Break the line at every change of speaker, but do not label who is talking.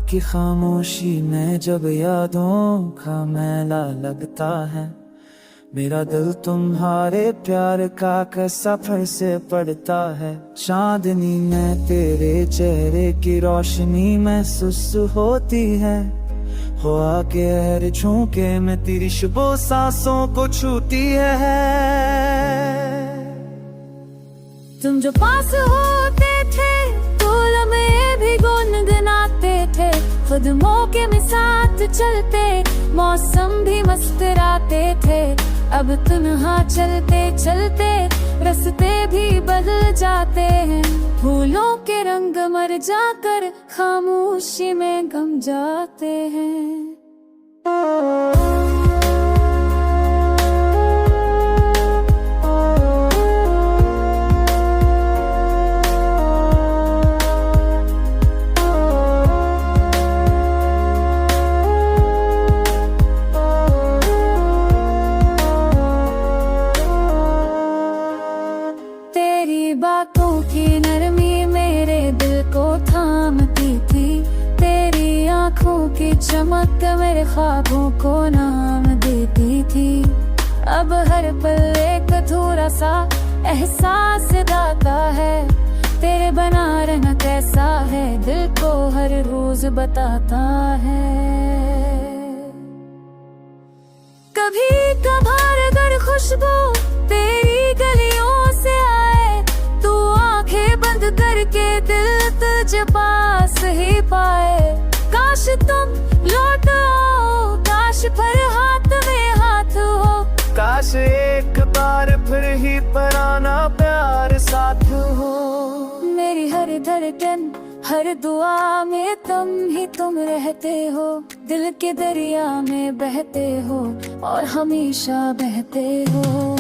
आपकी खामोशी में जब यादों का मेला लगता है, मेरा दिल तुम्हारे प्यार का सफर से पड़ता है। चांदनी में तेरे चेहरे की रोशनी महसूस होती है, हवा के हर झोंके में तेरी शुबो सांसों को छूती है।
तुम जो पास होते थे तो लम्हे भी गुनगुनाते थे, खुद मौके में साथ चलते मौसम भी मुस्कुराते थे। अब तन्हा चलते चलते रास्ते भी बदल जाते हैं, फूलों के रंग मर जाकर खामोशी में गम जाते हैं। बातों की नरमी मेरे दिल को थामती थी, तेरी आंखों की चमक मेरे ख्वाबों को नाम देती थी। अब हर पल एक अधूरा सा एहसास दाता है, तेरे बना रहना कैसा है दिल को हर रोज बताता है। कभी कभार अगर खुशबू तेरी गलियों से आए, बंद करके दिल तुझे पास ही पाए। काश तुम लौट आओ, काश फिर हाथ में हाथ हो,
काश एक बार फिर ही पुराना प्यार साथ हो।
मेरी हर धड़कन हर दुआ में तुम रहते हो, दिल के दरिया में बहते हो और हमेशा बहते हो।